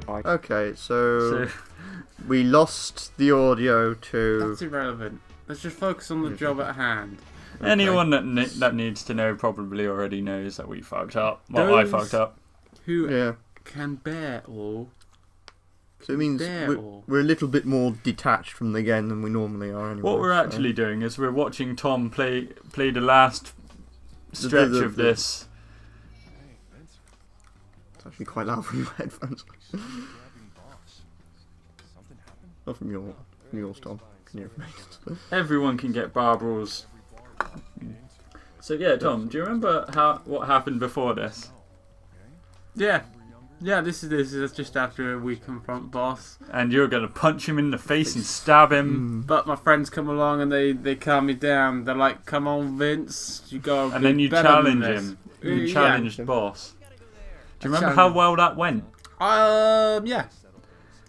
Okay, so we lost the audio to... That's irrelevant. Let's just focus on the job at hand. Okay. Anyone that needs to know probably already knows that we fucked up. Well, I fucked up. Who can bear all. So it means we're a little bit more detached from the game than we normally are anyway. What we're actually doing is we're watching Tom play the last stretch of this. It's actually quite loud from your headphones. Not from yours, Tom. Can you hear me? Everyone can get Barbara's. So yeah, Tom, do you remember what happened before this? Yeah. Yeah, this is just after we confront boss. And you're going to punch him in the face and stab him. But my friends come along and they calm me down. They're like, come on, Vince. You go. And then you challenge him. You challenged the boss. Do you remember how well that went? Yeah.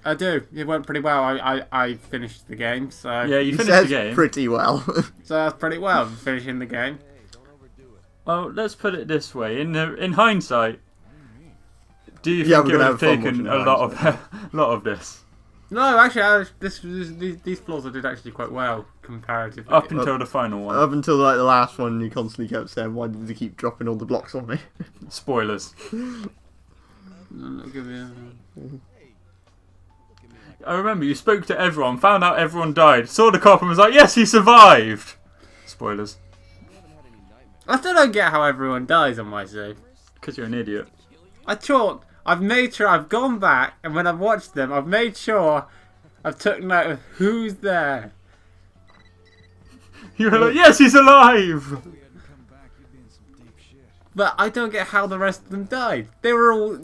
I do. It went pretty well. I finished the game, so... Yeah, you finished the game. Pretty well. So that's pretty well, finishing the game. Well, let's put it this way. In hindsight, do you think it would have taken a lot of this? No, actually, these floors I did actually quite well, comparatively. Up until the final one. Up until like the last one, you constantly kept saying, why did they keep dropping all the blocks on me? Spoilers. I remember you spoke to everyone, found out everyone died, saw the cop and was like, yes, he survived! Spoilers. I still don't get how everyone dies on my save. Because you're an idiot. I've made sure I've gone back, and when I've watched them, I've made sure I've took note of who's there. You were like, yes, he's alive! But I don't get how the rest of them died. They were all...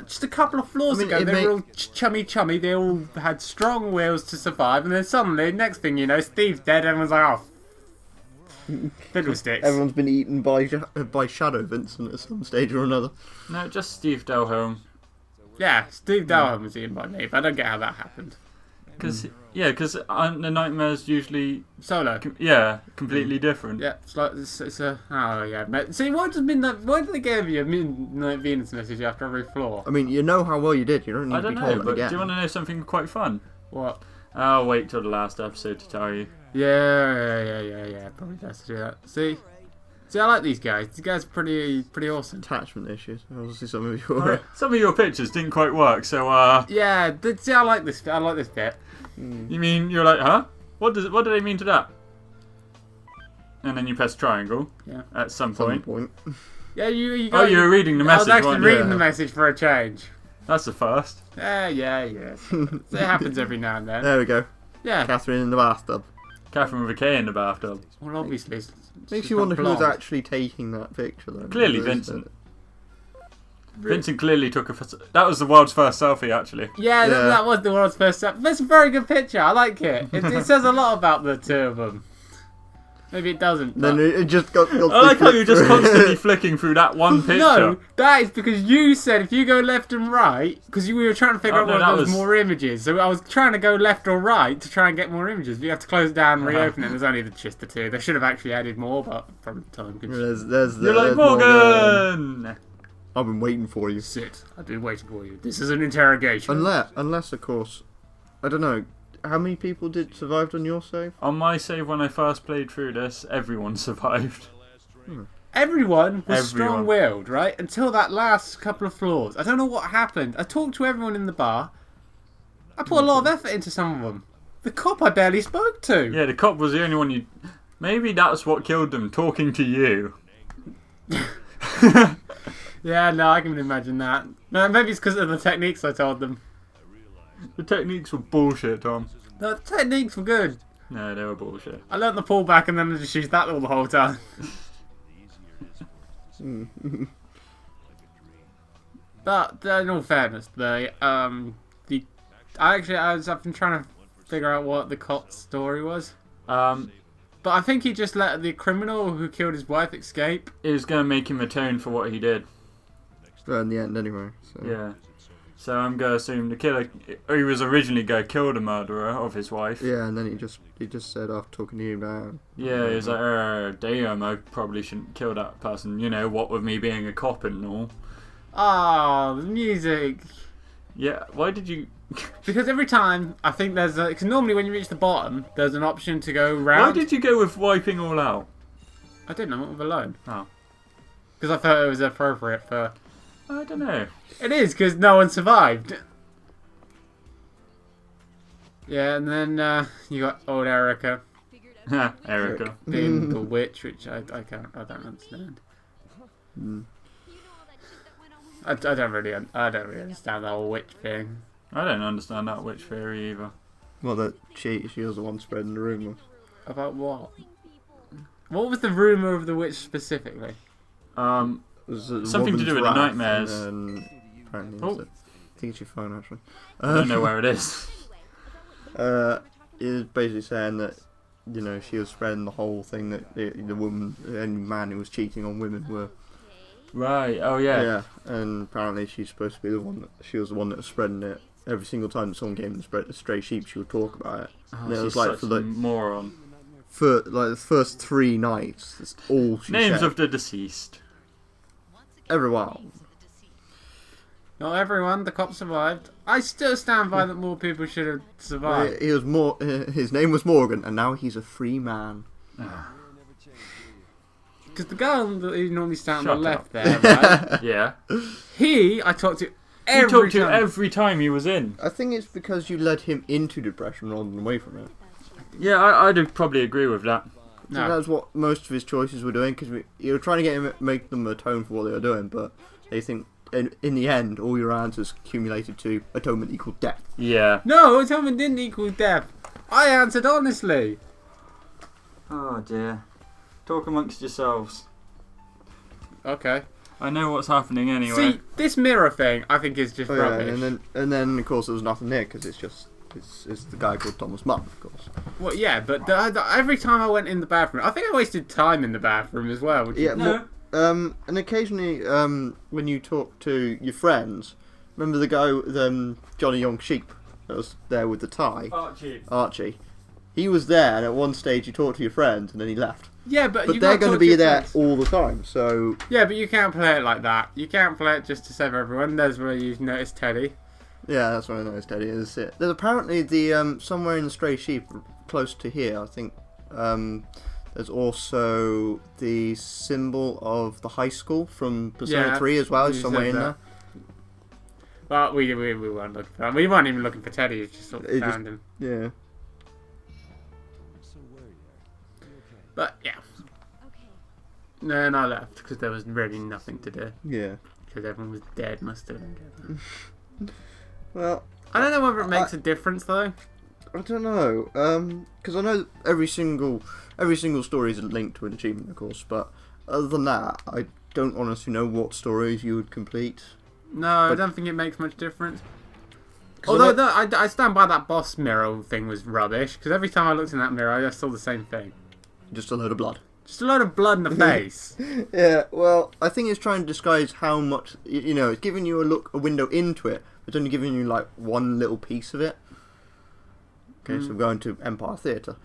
Just a couple of floors ago, they were all chummy. They all had strong wills to survive. And then suddenly, next thing you know, Steve's dead. Everyone's like, oh, fiddlesticks. Everyone's been eaten by Shadow Vincent at some stage or another. No, just Steve Delholm. Yeah, Steve Delholm was eaten by me, but I don't get how that happened. Because the nightmare's usually... Solo. Completely different. Yeah, it's a... Oh, yeah. See, why do they give you a Midnight Venus message after every floor? I mean, you know how well you did. You don't need to be told it again. Do you want to know something quite fun? What? I'll wait till the last episode to tell you. Yeah. Probably best to do that. See, I like these guys. These guys are pretty awesome. Attachment issues. Obviously, some of your pictures didn't quite work, so yeah. See, I like this. I like this bit. You mean you're like, huh? What do they mean to that? And then you press triangle. Yeah. At some point. Yeah, you got. Oh, you were reading the message. I was actually reading the message for a change. That's the first. Yeah. So it happens every now and then. There we go. Yeah. Catherine in the bathtub. Catherine with a K in the bathtub. Well, obviously. Makes you wonder who was actually taking that picture, though. Clearly Vincent. Vincent clearly took that was the world's first selfie, actually. Yeah. That was the world's first selfie. That's a very good picture. I like it. It says a lot about the two of them. Maybe it doesn't. Then it just got I like how you're just constantly flicking through that one picture. No, that is because you said if you go left and right, because we were trying to figure out what was more images. So I was trying to go left or right to try and get more images. But you have to close it down and reopen it. There's only just the two. They should have actually added more, but probably time. You're like, Morgan! I've been waiting for you. Sit. I've been waiting for you. This is an interrogation. Unless of course, I don't know. How many people survived on your save? On my save, when I first played through this, everyone survived. Everyone was strong-willed, right? Until that last couple of floors. I don't know what happened. I talked to everyone in the bar. I put a lot of effort into some of them. The cop I barely spoke to. Yeah, the cop was the only one you... Maybe that's what killed them, talking to you. Yeah, no, I can imagine that. No, maybe it's because of the techniques I told them. The techniques were bullshit, Tom. No, the techniques were good. No, they were bullshit. I learnt the pullback and then I just used that all the whole time. But in all fairness, I've been trying to figure out what the cop's story was. But I think he just let the criminal who killed his wife escape. It was going to make him atone for what he did. In the end, anyway. So. Yeah. So I'm going to assume the killer, he was originally going to kill the murderer of his wife. Yeah, and then he just said after talking to you about. Yeah, he was like, damn, I probably shouldn't kill that person. You know, what with me being a cop and all. Oh, the music. Yeah, why did you... Because every time, I think there's a... Because normally when you reach the bottom, there's an option to go round. Why did you go with wiping all out? I didn't, I went with alone. Oh. Because I thought it was appropriate for... I don't know. It is, because no one survived. Yeah, and then you got old Erica. Erica. Being the witch, which I don't understand. I don't really understand the whole witch thing. I don't understand that witch theory either. Well, that she was the one spreading the rumours. About what? What was the rumour of the witch specifically? Something to do with the nightmares. Apparently, I think it's your phone actually. I don't know where it is. It was basically saying that, you know, she was spreading the whole thing that the woman and man who was cheating on women were. Right. Oh yeah. Yeah, and apparently she's supposed to be the one. She was the one that was spreading it. Every single time that someone came and spread a stray sheep, she would talk about it. Oh, and it was she's like such for the moron. For like the first 3 nights, that's all she Names said. of the deceased. Everyone. Not everyone. The cop survived. I still stand by that more people should have survived. He was more. His name was Morgan, and now he's a free man. Because the guy who normally stands Shut on the up. left there, right? Yeah. I talked to Every time he was in. I think it's because you led him into depression rather than away from it. Yeah, I'd probably agree with that. So that's what most of his choices were doing, because you were trying to get him, make them atone for what they were doing, but they think in the end all your answers accumulated to atonement equal death. Yeah. No, atonement didn't equal death. I answered honestly. Oh dear. Talk amongst yourselves. Okay. I know what's happening anyway. See, this mirror thing, I think is just rubbish. Yeah, and then of course there was nothing there because it's the guy called Thomas Mann, of course. Well, yeah, but every time I went in the bathroom, I think I wasted time in the bathroom as well. Yeah, No. and occasionally when you talk to your friends, remember the guy with Johnny Young Sheep that was there with the tie? Archie. He was there, and at one stage you talked to your friends, and then he left. Yeah, but you they're going to be there friends. all the time, so... Yeah, but you can't play it like that. You can't play it just to save everyone. There's where you notice Teddy. Yeah, that's what I noticed, Teddy. There's apparently somewhere in the Stray Sheep, close to here, I think, there's also the symbol of the high school from Persona 3 as well, somewhere in there. Well, we weren't looking for that. We weren't even looking for Teddy, we just sort of found him. Yeah. But, yeah. Then I left, because there was really nothing to do. Yeah. Because everyone was dead and I still didn't get that. Well... I don't know whether it makes a difference, though. I don't know, because I know every single story is linked to an achievement, of course, but other than that, I don't honestly know what stories you would complete. No, I don't think it makes much difference. Although, I stand by that boss mirror thing was rubbish, because every time I looked in that mirror, I just saw the same thing. Just a load of blood. Just a load of blood in the face. Yeah, well, I think it's trying to disguise how much, it's giving you a window into it, but it's only giving you, like, one little piece of it. Okay, so we're going to Empire Theatre.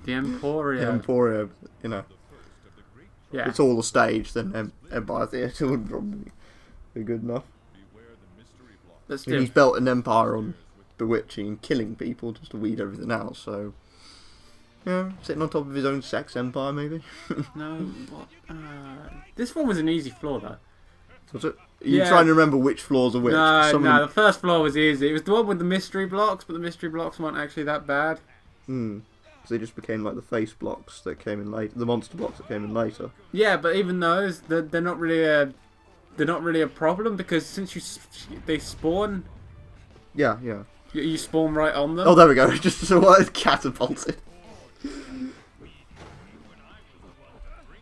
The Emporia. The Emporia, Yeah. It's all a stage, then Empire Theatre would probably be good enough. He's built an empire on bewitching and killing people just to weed everything out, so... Yeah, sitting on top of his own sex empire, maybe? No, what? This one was an easy floor, though. Was it? Are you trying to remember which floors are which? No, the first floor was easy. It was the one with the mystery blocks, but the mystery blocks weren't actually that bad. So they just became like the face blocks that came in later, the monster blocks that came in later. Yeah, but even those, they're not really a problem, because since they spawn... Yeah. You spawn right on them. Oh, there we go. Just so I catapulted.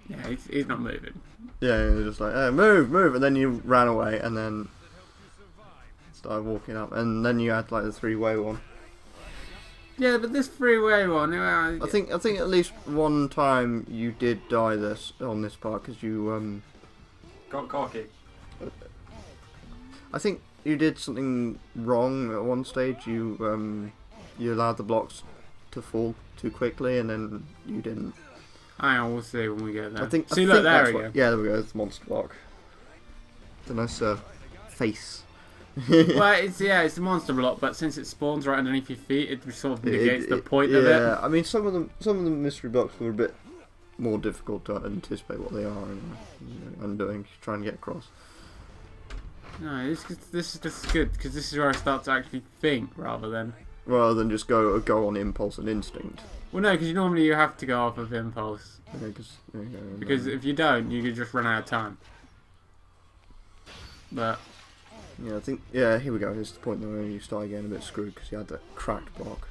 Yeah, he's not moving. Yeah, you're just like, hey, move, and then you ran away, and then started walking up, and then you had like the 3-way one. Yeah, but this 3-way one... I think at least one time you did die on this part, because you... Got cocky. I think you did something wrong at one stage. You allowed the blocks to fall too quickly, and then you didn't. Hang on, we'll see when we get there. I think look, there that's we go. Yeah, there we go. It's the monster block. The nice face. Well, it's a monster block, but since it spawns right underneath your feet, it sort of negates the point of it. Yeah, I mean, some of the mystery blocks were a bit more difficult to anticipate what they are and doing, trying to get across. No, this is good because this is where I start to actually think rather than just go on impulse and instinct. Well, no, because normally you have to go off of impulse. Yeah, because if you don't, you could just run out of time. But yeah, I think here we go. Here's the point where you start getting a bit screwed because you had that cracked block.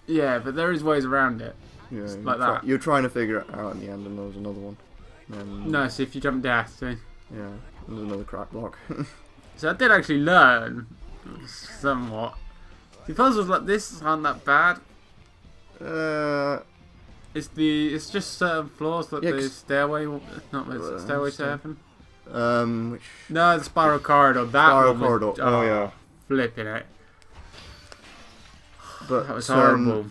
Yeah, but there is ways around it. Yeah, like that. You're trying to figure it out in the end, and there was another one. No, see if you jump dash, see. Yeah, there's another cracked block. So I did actually learn somewhat. The puzzles like this aren't that bad. It's just certain floors like the stairway, stairway to heaven. No, the spiral corridor. That corridor. Oh yeah, flipping it. But that was horrible.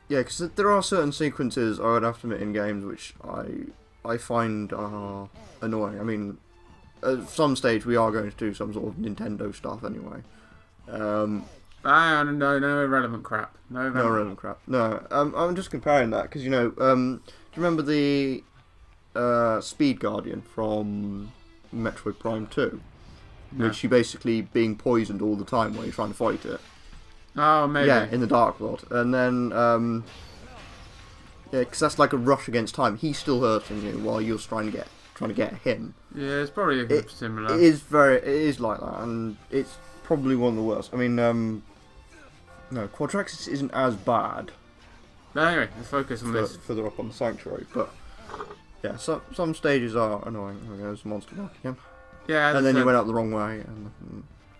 Yeah, because there are certain sequences I would have to admit in games which I find are annoying. I mean, at some stage we are going to do some sort of Nintendo stuff anyway. No irrelevant crap. No irrelevant crap. No, I'm just comparing that because do you remember the Speed Guardian from Metroid Prime 2? No. Which you basically being poisoned all the time while you're trying to fight it. Oh, maybe. Yeah, in the Dark World. And then, because that's like a rush against time. He's still hurting you while you're trying to get him. Yeah, it's probably similar. It is like that, and it's probably one of the worst. I mean, no, Quadraxis isn't as bad. But anyway, let's focus on this. Further up on the Sanctuary, but yeah, some stages are annoying. Okay, there's a monster block again. Yeah, and then you went up the wrong way.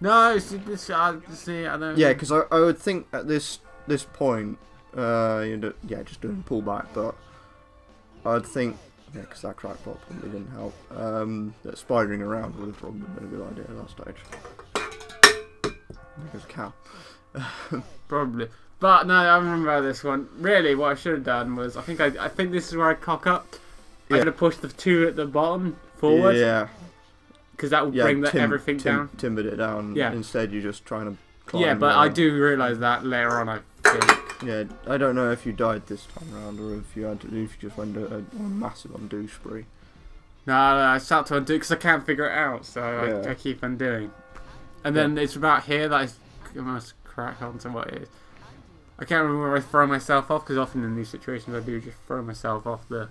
No, see, I don't. Yeah, because I would think at this point, just doing pullback, but I'd think, because that crack block probably didn't help, that spidering around would have probably been a good idea at that stage. There's a cow. Probably. But no, I remember this one. Really, what I should have done was, I think this is where I cock up. I'm going to push the two at the bottom forward. Yeah. Because that will bring everything down. Timbered it down. Yeah. Instead, you're just trying to climb. Yeah, but I do realise that later on, I think. Yeah, I don't know if you died this time around or if you just went on a massive undo spree. No, I start to undo because I can't figure it out, so I keep undoing. And then it's about here that I must crack onto what it is. I can't remember where I throw myself off because often in these situations I do just throw myself off the.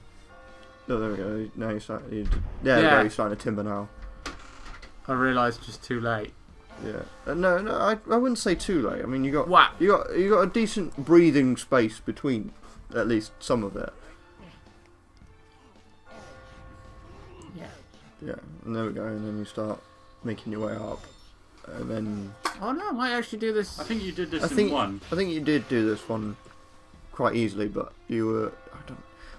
Oh, there we go. Now you're starting to timber now. I realised just too late. Yeah. No, I wouldn't say too late. I mean, you got a decent breathing space between at least some of it. Yeah. Yeah, and there we go. And then you start making your way up, and then. Oh no, I might actually do this. I think you did this in one. I think you did do this one quite easily, but you were.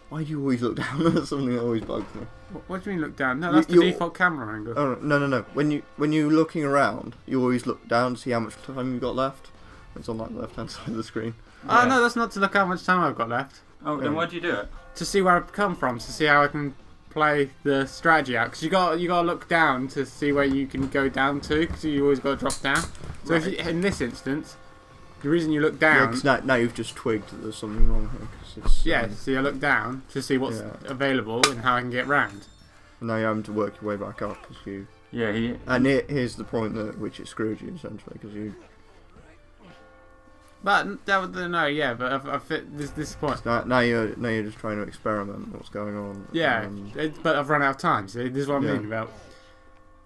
Why do you always look down? That's something that always bugs me. What do you mean look down? No, that's the default camera angle. Oh no. When you're looking around, you always look down to see how much time you've got left. It's on like the left hand side of the screen. Oh no, that's not to look how much time I've got left. Oh, then why'd you do it? To see where I've come from, to see how I can play the strategy out. Because you got to look down to see where you can go down to. Because you always got to drop down. So if in this instance. The reason you look down... Yeah, because now you've just twigged that there's something wrong here. So you look down to see what's available and how I can get round. And now you're having to work your way back up because you... Yeah, And here's the point at which it screwed you, essentially, because you... But I've fit this point. Now you're just trying to experiment what's going on. Yeah, but I've run out of time, so this is what I'm thinking about.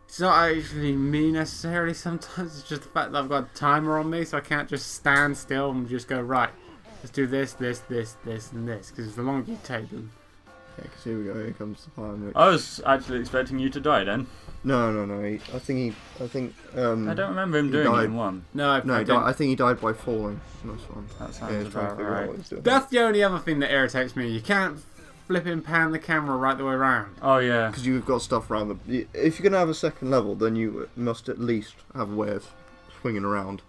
It's not actually me necessarily sometimes, it's just the fact that I've got a timer on me, so I can't just stand still and just go, right, let's do this, and this, because the longer you take them... Yeah, because here we go, here comes the time. I was actually expecting you to die then. No, I think... I don't remember him doing it in one. I think he died by falling. That's fine. That sounds about right. That's the only other thing that irritates me. You can't flipping pan the camera right the way around. Oh yeah. Because you've got stuff around the... If you're going to have a second level, then you must at least have a way of swinging around.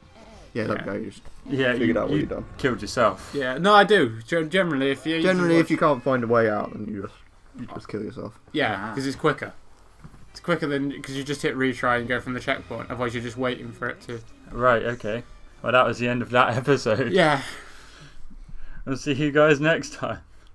Yeah, there we go. You just figured out what you've done. Killed yourself. Yeah, no, I do. Generally, if you... if you can't find a way out, then you just kill yourself. Yeah, because it's quicker. It's quicker than because you just hit retry and go from the checkpoint. Otherwise, you're just waiting for it to. Right. Okay. Well, that was the end of that episode. Yeah. I'll see you guys next time.